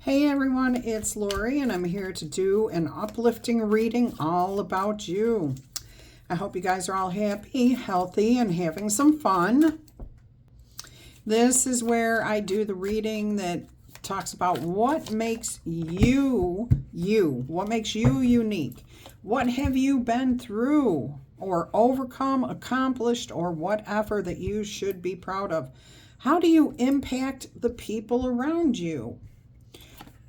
Hey everyone, it's Laurie and I'm here to do an uplifting reading all about you. I hope you guys are all happy, healthy, and having some fun. This is where I do the reading that talks about what makes you, you. What makes you unique? What have you been through or overcome, accomplished, or whatever that you should be proud of? How do you impact the people around you?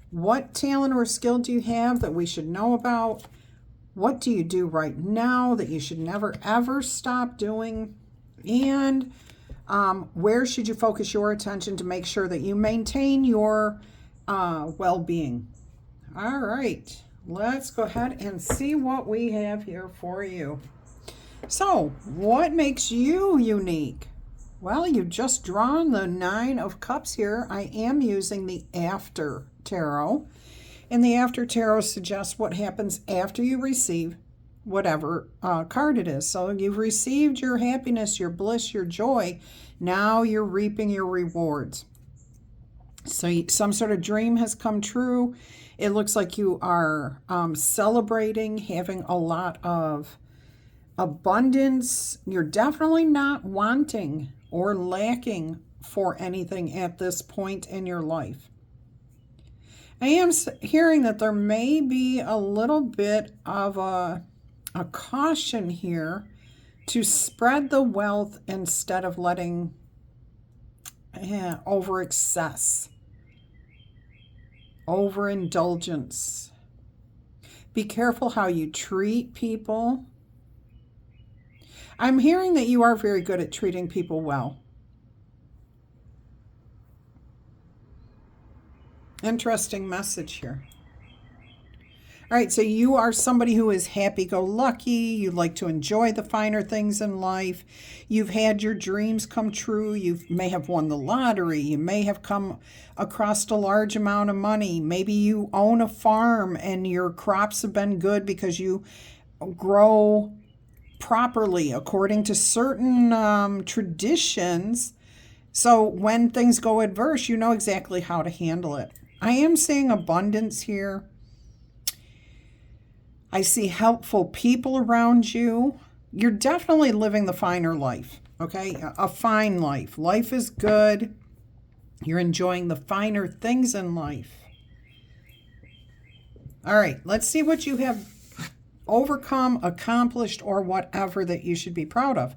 What talent or skill do you have that we should know about? What do you do right now that you should never ever stop doing? And where should you focus your attention to make sure that you maintain your well-being? All right, let's go ahead and see what we have here for you. So, what makes you unique? Well, you've just drawn the Nine of Cups here. I am using the After Tarot. And the After Tarot suggests what happens after you receive whatever card it is. So you've received your happiness, your bliss, your joy. Now you're reaping your rewards. So some sort of dream has come true. It looks like you are celebrating, having a lot of abundance. You're definitely not wanting or lacking for anything at this point in your life. I am hearing that there may be a little bit of a caution here to spread the wealth instead of letting over excess, overindulgence. Be careful how you treat people. I'm hearing that you are very good at treating people well. Interesting message here. All right, so you are somebody who is happy-go-lucky. You like to enjoy the finer things in life. You've had your dreams come true. You may have won the lottery. You may have come across a large amount of money. Maybe you own a farm and your crops have been good because you grow properly according to certain traditions. So when things go adverse, you know exactly how to handle it. I am seeing abundance here. I see helpful people around you. You're definitely living the finer life, okay? A fine life. Life is good. You're enjoying the finer things in life. All right, let's see what you have overcome, accomplished, or whatever that you should be proud of.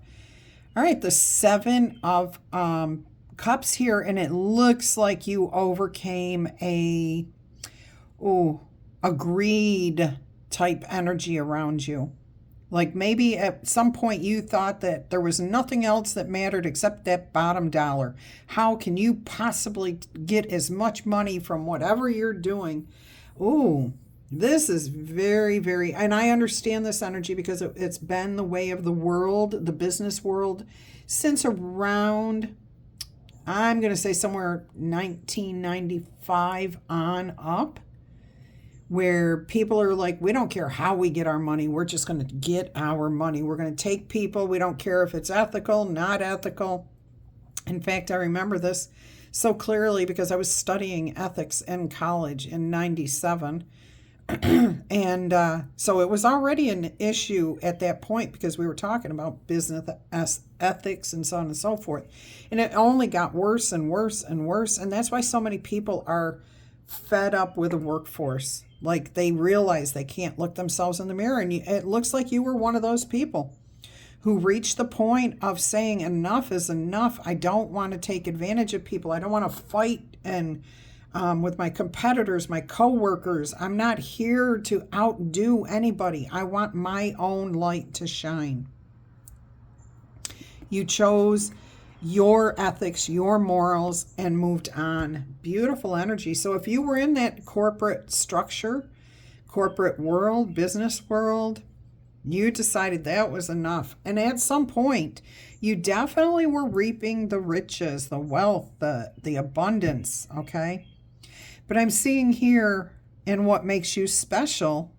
All right, the Seven of Cups here, and it looks like you overcame a greed type energy around you. Like maybe at some point you thought that there was nothing else that mattered except that bottom dollar. How can you possibly get as much money from whatever you're doing? This is very, very, and I understand this energy because it's been the way of the world, the business world, since around, I'm going to say somewhere 1995 on up, where people are like, we don't care how we get our money. We're just going to get our money. We're going to take people. We don't care if it's ethical, not ethical. In fact, I remember this so clearly because I was studying ethics in college in 97. And so it was already an issue at that point because we were talking about business ethics and so on and so forth. And it only got worse and worse and worse. And that's why so many people are fed up with the workforce. Like they realize they can't look themselves in the mirror. And it looks like you were one of those people who reached the point of saying enough is enough. I don't want to take advantage of people. I don't want to fight and with my competitors, my coworkers. I'm not here to outdo anybody. I want my own light to shine. You chose your ethics, your morals, and moved on. Beautiful energy. So if you were in that corporate structure, corporate world, business world, you decided that was enough. And at some point, you definitely were reaping the riches, the wealth, the abundance, okay? But I'm seeing here, and what makes you special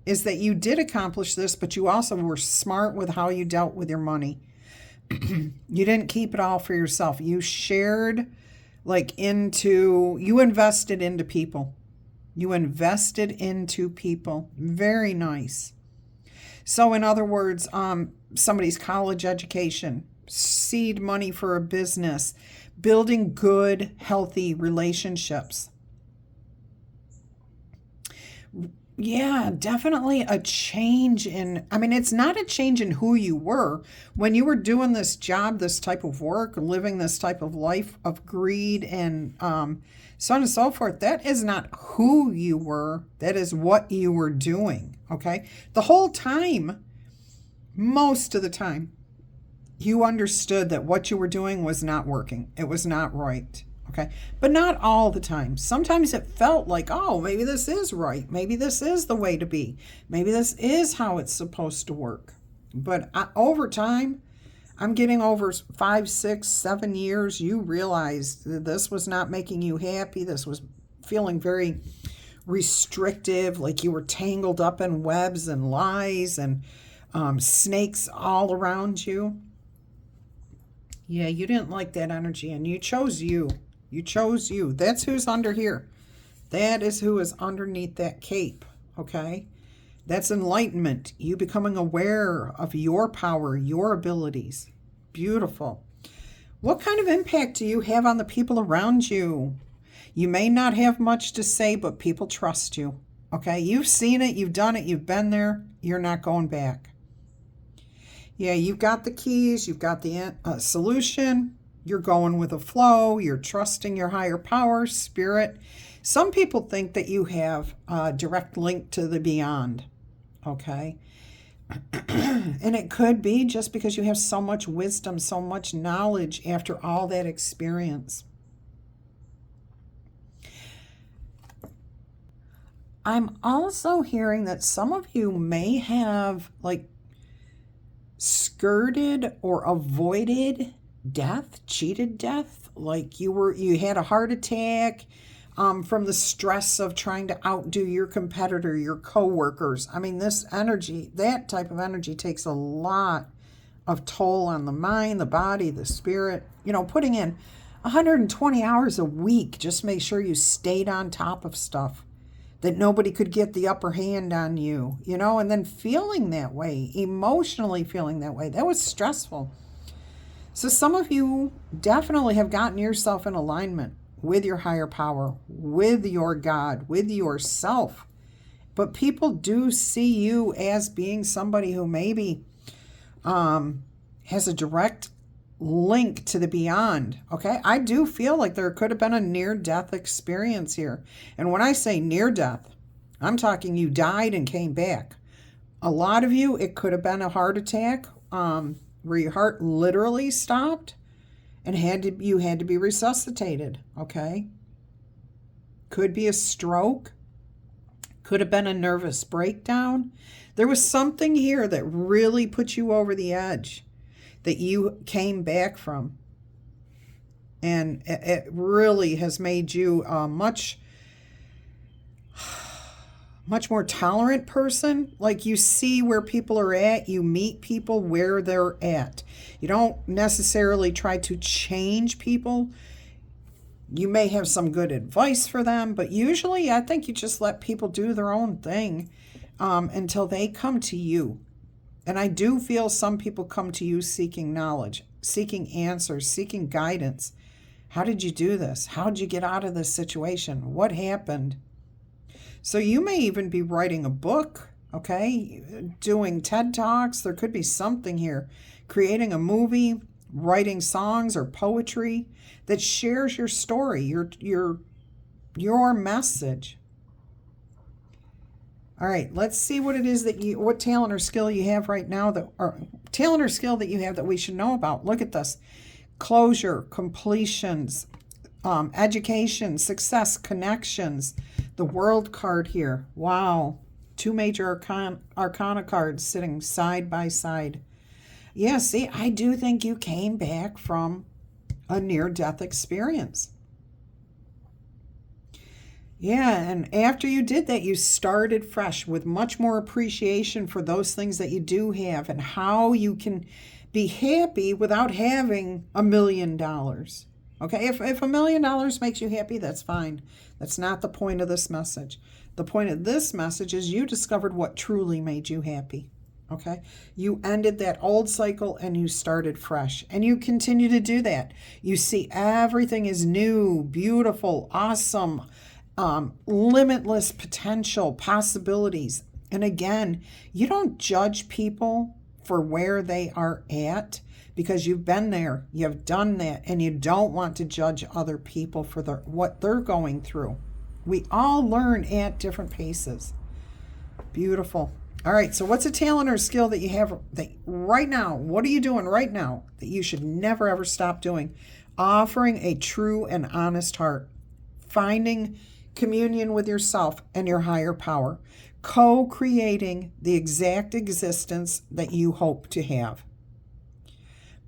is that you did accomplish this, but you also were smart with how you dealt with your money. You didn't keep it all for yourself. You shared you invested into people. You invested into people. Very nice. So in other words, somebody's college education, seed money for a business, building good, healthy relationships. Yeah, definitely a change in, it's not a change in who you were. When you were doing this job, this type of work, living this type of life of greed and so on and so forth, that is not who you were. That is what you were doing, okay? The whole time, most of the time, you understood that what you were doing was not working. It was not right. Okay. But not all the time. Sometimes it felt like, oh, maybe this is right. Maybe this is the way to be. Maybe this is how it's supposed to work. But over time, I'm getting over 5, 6, 7 years, you realized that this was not making you happy. This was feeling very restrictive, like you were tangled up in webs and lies and snakes all around you. Yeah, you didn't like that energy, and you chose you. You chose you. That's who's under here. That is who is underneath that cape, okay? That's enlightenment. You becoming aware of your power, your abilities. Beautiful. What kind of impact do you have on the people around you? You may not have much to say, but people trust you, okay? You've seen it. You've done it. You've been there. You're not going back. Yeah, you've got the keys. You've got the solution. You're going with the flow. You're trusting your higher power, spirit. Some people think that you have a direct link to the beyond, okay? And it could be just because you have so much wisdom, so much knowledge after all that experience. I'm also hearing that some of you may have skirted or avoided death, cheated death, like you had a heart attack from the stress of trying to outdo your competitor, your coworkers. This energy, that type of energy takes a lot of toll on the mind, the body, the spirit. Putting in 120 hours a week, just make sure you stayed on top of stuff, that nobody could get the upper hand on you, and then feeling that way, emotionally feeling that way. That was stressful. So some of you definitely have gotten yourself in alignment with your higher power, with your God, with yourself. But people do see you as being somebody who maybe has a direct link to the beyond, okay? I do feel like there could have been a near-death experience here. And when I say near-death, I'm talking you died and came back. A lot of you, it could have been a heart attack where your heart literally stopped and you had to be resuscitated, okay? Could be a stroke. Could have been a nervous breakdown. There was something here that really put you over the edge that you came back from. And it really has made you a much more tolerant person. Like, you see where people are at. You meet people where they're at. You don't necessarily try to change people. You may have some good advice for them, but usually I think you just let people do their own thing until they come to you. And I do feel some people come to you seeking knowledge, seeking answers, seeking guidance. How did you do this? How did you get out of this situation? What happened? So you may even be writing a book, okay? Doing TED Talks. There could be something here. Creating a movie, writing songs or poetry that shares your story, your message. All right, let's see what it is what talent or skill you have right now talent or skill that you have that we should know about. Look at this. Closure, completions, education, success, connections. The World card here. Wow. 2 major arcana cards sitting side by side. Yeah, see, I do think you came back from a near-death experience. Yeah, and after you did that, you started fresh with much more appreciation for those things that you do have and how you can be happy without having $1 million. Okay, if $1 million makes you happy, that's fine. That's not the point of this message. The point of this message is you discovered what truly made you happy. Okay, you ended that old cycle and you started fresh, and you continue to do that. You see everything is new, beautiful, awesome, limitless potential, possibilities. And again, you don't judge people for where they are at, because you've been there, you've done that, and you don't want to judge other people for what they're going through. We all learn at different paces. Beautiful. All right, so what's a talent or skill that you have that right now? What are you doing right now that you should never ever stop doing? Offering a true and honest heart. Finding communion with yourself and your higher power. Co-creating the exact existence that you hope to have.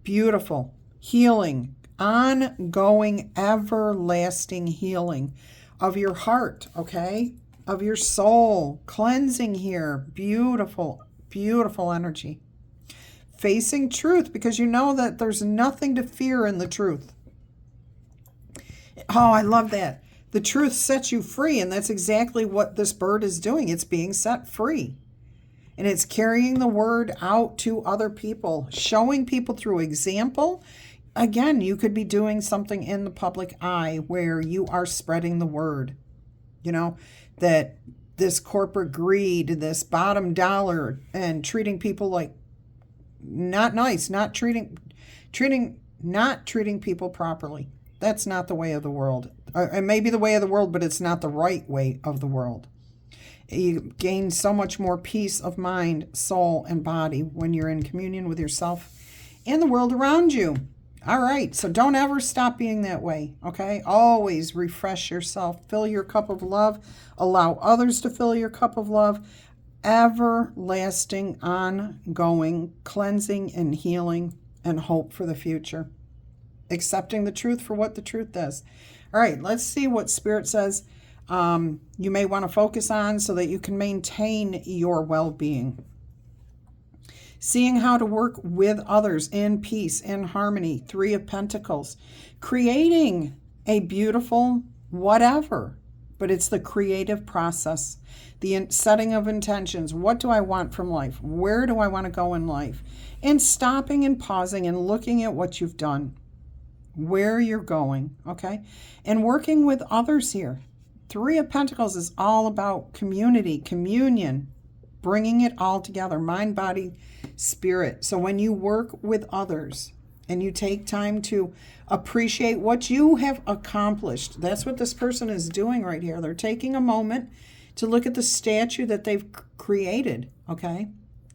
Beautiful. Healing. Ongoing, everlasting healing of your heart, okay? Of your soul. Cleansing here. Beautiful, beautiful energy. Facing truth, because you know that there's nothing to fear in the truth. Oh, I love that. The truth sets you free, and that's exactly what this bird is doing. It's being set free. And it's carrying the word out to other people, showing people through example. Again, you could be doing something in the public eye where you are spreading the word. You know, that this corporate greed, this bottom dollar, and treating people like not nice, not treating people properly. That's not the way of the world. It may be the way of the world, but it's not the right way of the world. You gain so much more peace of mind, soul, and body when you're in communion with yourself and the world around you. All right, so don't ever stop being that way, okay? Always refresh yourself. Fill your cup of love. Allow others to fill your cup of love. Everlasting, ongoing cleansing and healing and hope for the future. Accepting the truth for what the truth is. All right, let's see what Spirit says you may want to focus on so that you can maintain your well-being. Seeing how to work with others in peace, in harmony, 3 of Pentacles. Creating a beautiful whatever, but it's the creative process, the setting of intentions. What do I want from life? Where do I want to go in life? And stopping and pausing and looking at what you've done, where you're going, okay? And working with others here. 3 of Pentacles is all about community, communion, bringing it all together, mind, body, spirit. So when you work with others and you take time to appreciate what you have accomplished, that's what this person is doing right here. They're taking a moment to look at the statue that they've created, okay?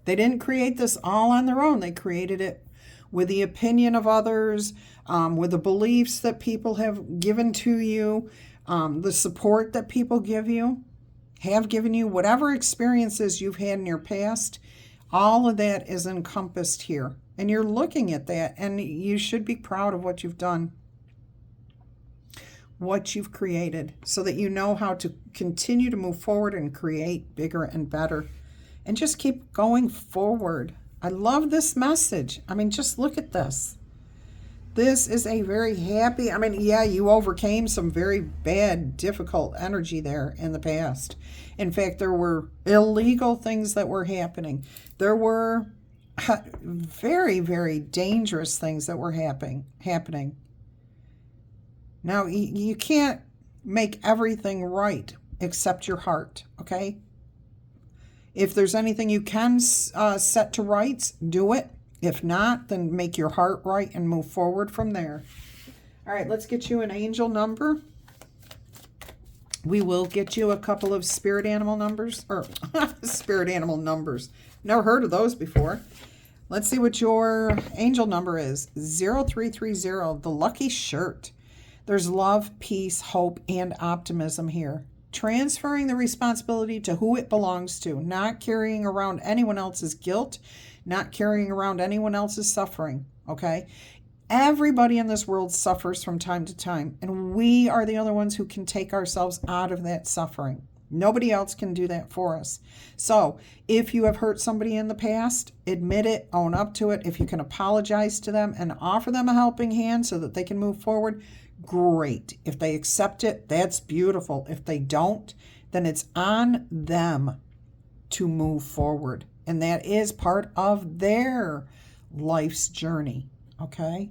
They didn't create this all on their own. They created it with the opinion of others, with the beliefs that people have given to you, the support that people have given you, whatever experiences you've had in your past, all of that is encompassed here. And you're looking at that, and you should be proud of what you've done, what you've created, so that you know how to continue to move forward and create bigger and better. And just keep going forward. I love this message. I mean, just look at this. This is a very happy, yeah, you overcame some very bad, difficult energy there in the past. In fact, there were illegal things that were happening. There were very, very dangerous things that were happening. Now, you can't make everything right except your heart, okay? If there's anything you can set to rights, do it. If not, then make your heart right and move forward from there. All right, let's get you an angel number. We will get you a couple of spirit animal numbers, or spirit animal numbers. Never heard of those before. Let's see what your angel number is. 0330, the lucky shirt. There's love, peace, hope, and optimism here. Transferring the responsibility to who it belongs to, not carrying around anyone else's guilt, not carrying around anyone else's suffering, okay? Everybody in this world suffers from time to time, and we are the only ones who can take ourselves out of that suffering. Nobody else can do that for us. So if you have hurt somebody in the past, admit it, own up to it. If you can apologize to them and offer them a helping hand so that they can move forward, great. If they accept it, that's beautiful. If they don't, then it's on them to move forward. And that is part of their life's journey, okay?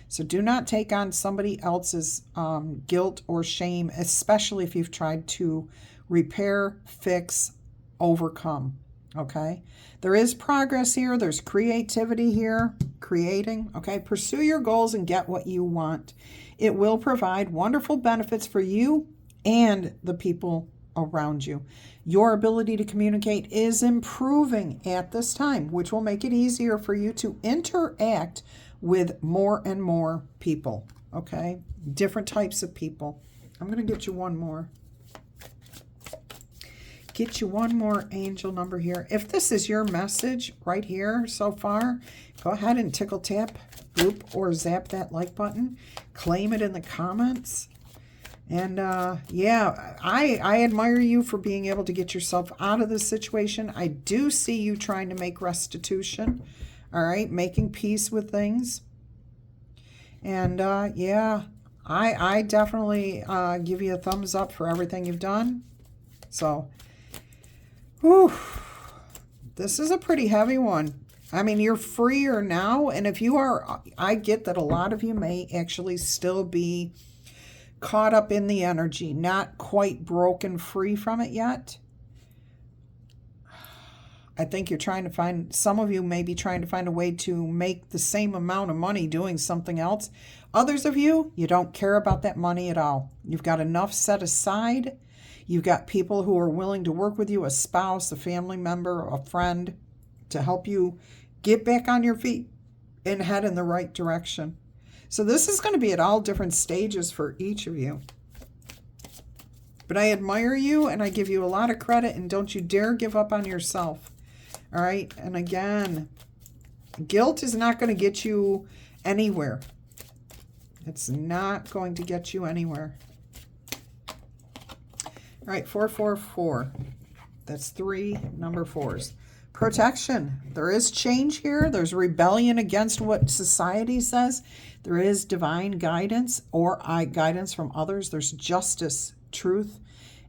So do not take on somebody else's guilt or shame, especially if you've tried to repair, fix, overcome, okay? There is progress here. There's creativity here, creating, okay? Pursue your goals and get what you want. It will provide wonderful benefits for you and the people around you. Your ability to communicate is improving at this time, which will make it easier for you to interact with more and more people, okay? Different types of people. I'm going to get you one more. Get you one more angel number here. If this is your message right here so far, go ahead and tickle tap, boop, or zap that like button. Claim it in the comments. And yeah, I admire you for being able to get yourself out of this situation. I do see you trying to make restitution. All right, making peace with things. And yeah, I definitely give you a thumbs up for everything you've done. So, whew, this is a pretty heavy one. I mean, you're freer now. And if you are, I get that a lot of you may actually still be caught up in the energy, not quite broken free from it yet. I think you're trying to find, some of you may be trying to find a way to make the same amount of money doing something else. Others of you, you don't care about that money at all. You've got enough set aside. You've got people who are willing to work with you, a spouse, a family member, a friend, to help you get back on your feet and head in the right direction. So this is going to be at all different stages for each of you. But I admire you and I give you a lot of credit, and don't you dare give up on yourself. All right. And again, guilt is not going to get you anywhere. It's not going to get you anywhere. All right. 444. That's 3 number 4s. Protection. There is change here. There's rebellion against what society says. There is divine guidance or guidance from others. There's justice, truth.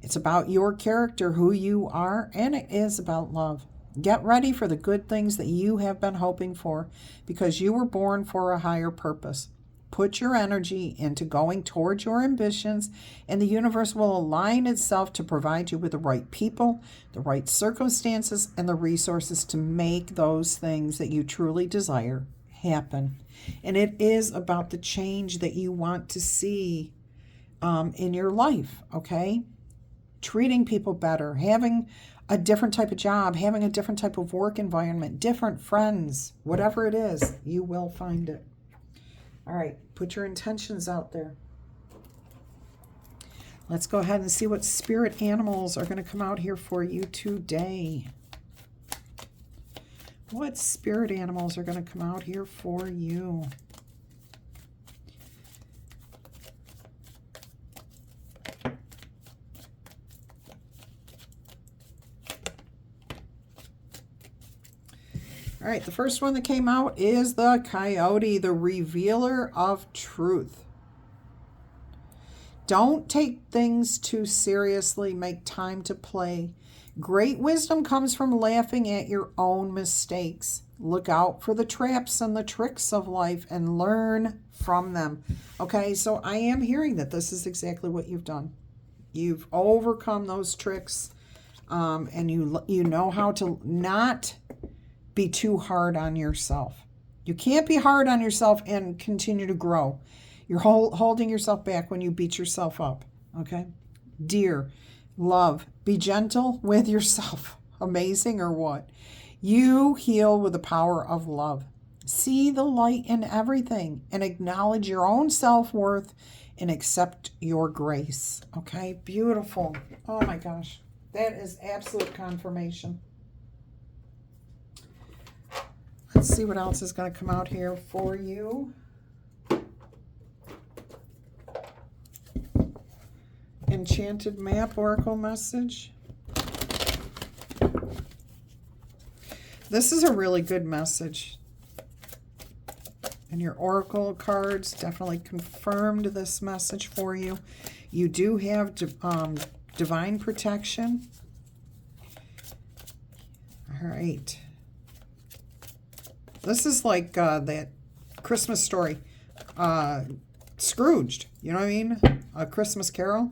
It's about your character, who you are, and it is about love. Get ready for the good things that you have been hoping for, because you were born for a higher purpose. Put your energy into going towards your ambitions, and the universe will align itself to provide you with the right people, the right circumstances, and the resources to make those things that you truly desire happen. And it is about the change that you want to see in your life, okay? Treating people better, having a different type of job, having a different type of work environment, different friends, whatever it is, you will find it. All right, put your intentions out there. Let's go ahead and see what spirit animals are going to come out here for you today. What spirit animals are going to come out here for you? All right, the first one that came out is the coyote, the revealer of truth. Don't take things too seriously. Make time to play. Great wisdom comes from laughing at your own mistakes. Look out for the traps and the tricks of life and learn from them. Okay, so I am hearing that this is exactly what you've done. You've overcome those tricks, and you know how to not be too hard on yourself. You can't be hard on yourself and continue to grow. You're holding yourself back when you beat yourself up, okay? Dear, love, be gentle with yourself. Amazing or what? You heal with the power of love. See the light in everything and acknowledge your own self-worth and accept your grace, okay? Beautiful. Oh my gosh. That is absolute confirmation. Let's see what else is going to come out here for you. Enchanted Map Oracle message. This is a really good message. And your oracle cards definitely confirmed this message for you. You do have divine protection. All right. This is like that Christmas story. Scrooged. You know what I mean? A Christmas Carol.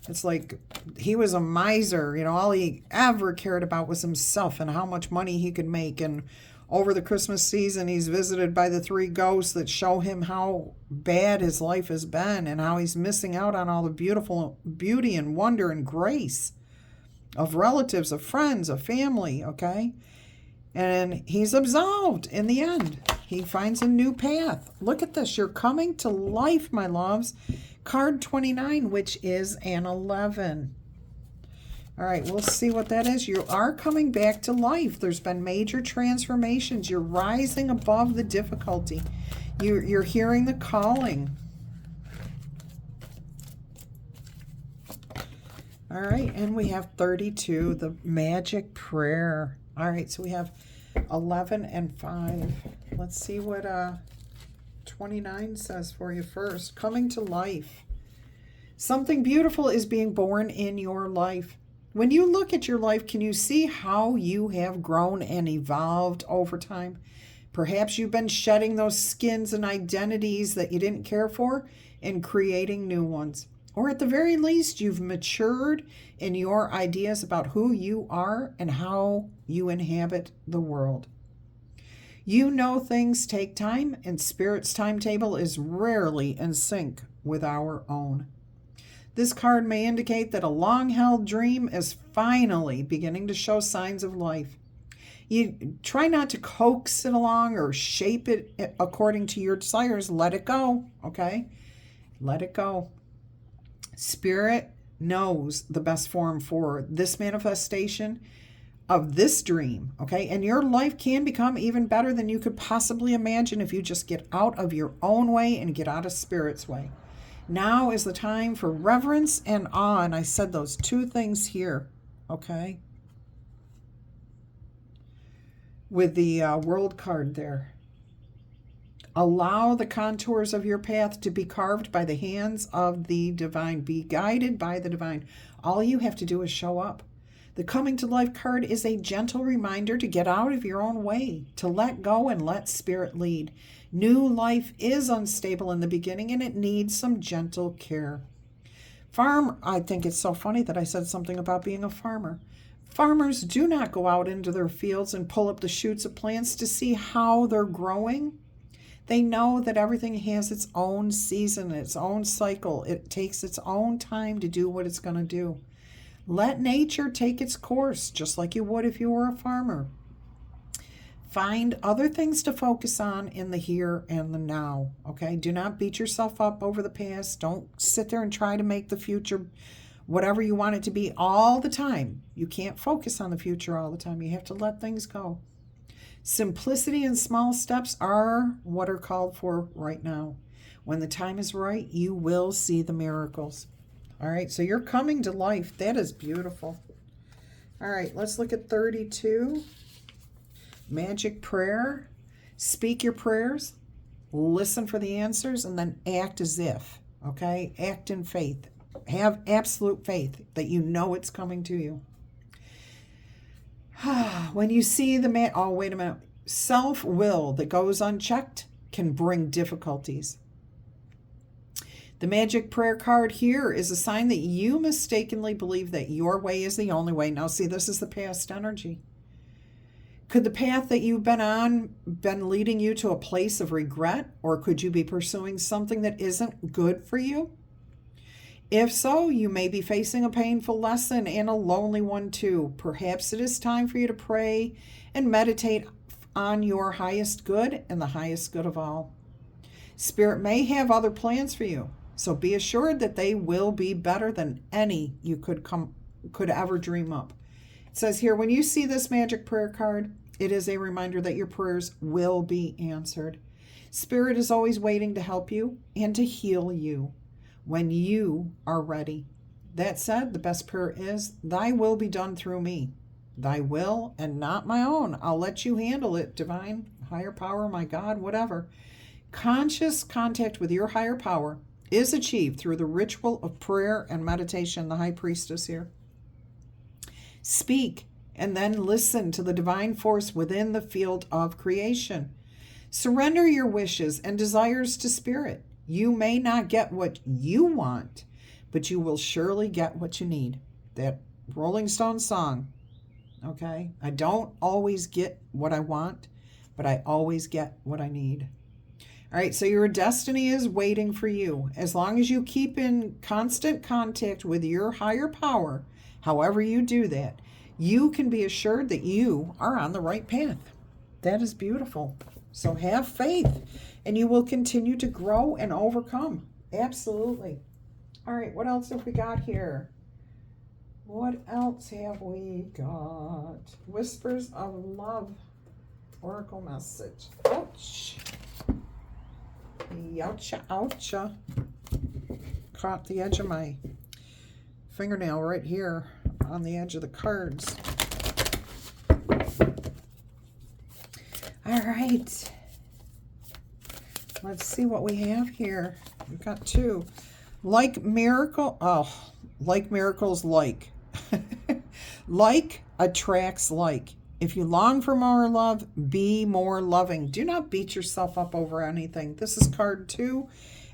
It's like he was a miser. You know, all he ever cared about was himself and how much money he could make. And over the Christmas season, he's visited by the 3 ghosts that show him how bad his life has been and how he's missing out on all the beautiful beauty and wonder and grace of relatives, of friends, of family, okay? And he's absolved in the end. He finds a new path. Look at this. You're coming to life, my loves. Card 29, which is an 11. All right, we'll see what that is. You are coming back to life. There's been major transformations. You're rising above the difficulty. You're hearing the calling. All right, and we have 32, the magic prayer. All right, so we have 11 and 5. Let's see what 29 says for you first. Coming to life. Something beautiful is being born in your life. When you look at your life, can you see how you have grown and evolved over time? Perhaps you've been shedding those skins and identities that you didn't care for and creating new ones. Or at the very least, you've matured in your ideas about who you are and how you inhabit the world. You know things take time, and Spirit's timetable is rarely in sync with our own. This card may indicate that a long-held dream is finally beginning to show signs of life. You try not to coax it along or shape it according to your desires. Let it go, okay? Let it go. Spirit knows the best form for this manifestation of this dream, okay? And your life can become even better than you could possibly imagine if you just get out of your own way and get out of Spirit's way. Now is the time for reverence and awe, and I said those 2 things here, okay? With the world card there. Allow the contours of your path to be carved by the hands of the divine. Be guided by the divine. All you have to do is show up. The coming to life card is a gentle reminder to get out of your own way, to let go and let Spirit lead. New life is unstable in the beginning and it needs some gentle care. I think it's so funny that I said something about being a farmer. Farmers do not go out into their fields and pull up the shoots of plants to see how they're growing. They know that everything has its own season, its own cycle. It takes its own time to do what it's going to do. Let nature take its course, just like you would if you were a farmer. Find other things to focus on in the here and the now, okay? Do not beat yourself up over the past. Don't sit there and try to make the future whatever you want it to be all the time. You can't focus on the future all the time. You have to let things go. Simplicity and small steps are what are called for right now. When the time is right, you will see the miracles. All right, so you're coming to life. That is beautiful. All right, let's look at 32. Magic prayer. Speak your prayers, listen for the answers, and then act as if, okay? Act in faith. Have absolute faith that you know it's coming to you. When you see the oh, wait a minute. Self-will that goes unchecked can bring difficulties. The magic prayer card here is a sign that you mistakenly believe that your way is the only way. Now, see, this is the past energy. Could the path that you've been on been leading you to a place of regret, or could you be pursuing something that isn't good for you? If so, you may be facing a painful lesson and a lonely one too. Perhaps it is time for you to pray and meditate on your highest good and the highest good of all. Spirit may have other plans for you, so be assured that they will be better than any you could ever dream up. It says here, when you see this magic prayer card, it is a reminder that your prayers will be answered. Spirit is always waiting to help you and to heal you when you are ready. That said, the best prayer is, thy will be done through me. Thy will and not my own. I'll let you handle it, divine, higher power, my God, whatever. Conscious contact with your higher power is achieved through the ritual of prayer and meditation, the high priestess here. Speak and then listen to the divine force within the field of creation. Surrender your wishes and desires to spirit. You may not get what you want, but you will surely get what you need. That Rolling Stone song, okay? I don't always get what I want, but I always get what I need. All right, so your destiny is waiting for you. As long as you keep in constant contact with your higher power, however you do that, you can be assured that you are on the right path. That is beautiful. So have faith, and you will continue to grow and overcome. Absolutely. All right, what else have we got here? What else have we got? Whispers of Love. Oracle message. Ouch. Oucha, oucha. Caught the edge of my fingernail right here on the edge of the cards. All right. Let's see what we have here. We've got two. Like miracle. Oh, like miracles like. Like attracts like. If you long for more love, be more loving. Do not beat yourself up over anything. This is card 2. And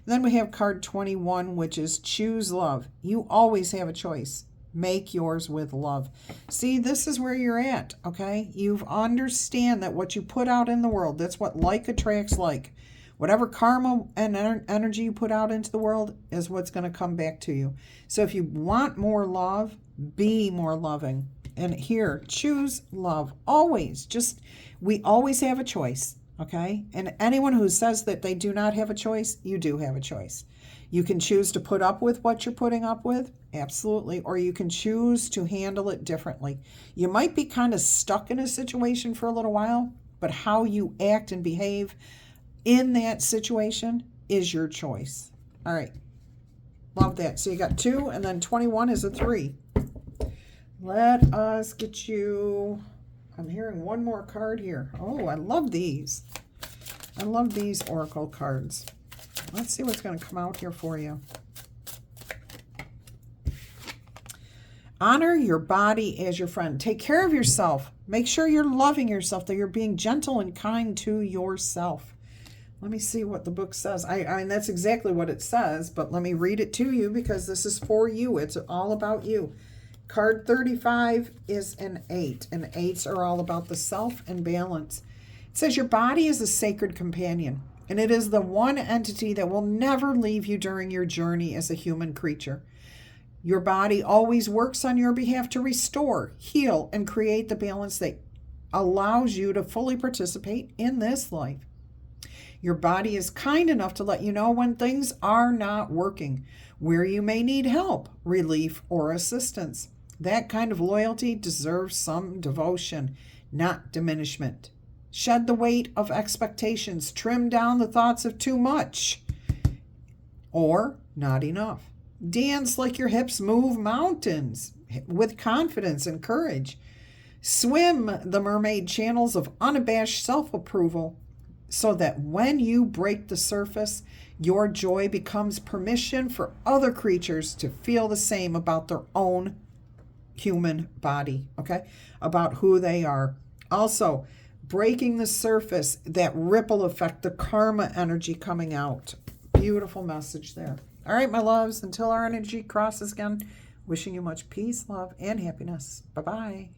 then we have card 21, which is choose love. You always have a choice. Make yours with love. See, this is where you're at, okay? You understand that what you put out in the world, that's what like attracts like. Whatever karma and energy you put out into the world is what's going to come back to you. So if you want more love, be more loving. And here, choose love. Always. We always have a choice, okay? And anyone who says that they do not have a choice, you do have a choice. You can choose to put up with what you're putting up with, absolutely, or you can choose to handle it differently. You might be kind of stuck in a situation for a little while, but how you act and behave in that situation is your choice. All right. Love that. So you got 2, and then 21 is a 3. Let us get you, I'm hearing one more card here. Oh, I love these. I love these oracle cards. Let's see what's going to come out here for you. Honor your body as your friend. Take care of yourself. Make sure you're loving yourself, that you're being gentle and kind to yourself. Let me see what the book says. I mean, that's exactly what it says, but let me read it to you because this is for you. It's all about you. Card 35 is an 8, and 8s are all about the self and balance. It says your body is a sacred companion, and it is the one entity that will never leave you during your journey as a human creature. Your body always works on your behalf to restore, heal, and create the balance that allows you to fully participate in this life. Your body is kind enough to let you know when things are not working, where you may need help, relief, or assistance. That kind of loyalty deserves some devotion, not diminishment. Shed the weight of expectations. Trim down the thoughts of too much or not enough. Dance like your hips move mountains with confidence and courage. Swim the mermaid channels of unabashed self-approval so that when you break the surface, your joy becomes permission for other creatures to feel the same about their own human body, okay? About who they are. Also, breaking the surface, that ripple effect, the karma energy coming out. Beautiful message there. All right, my loves, until our energy crosses again, wishing you much peace, love, and happiness. Bye-bye.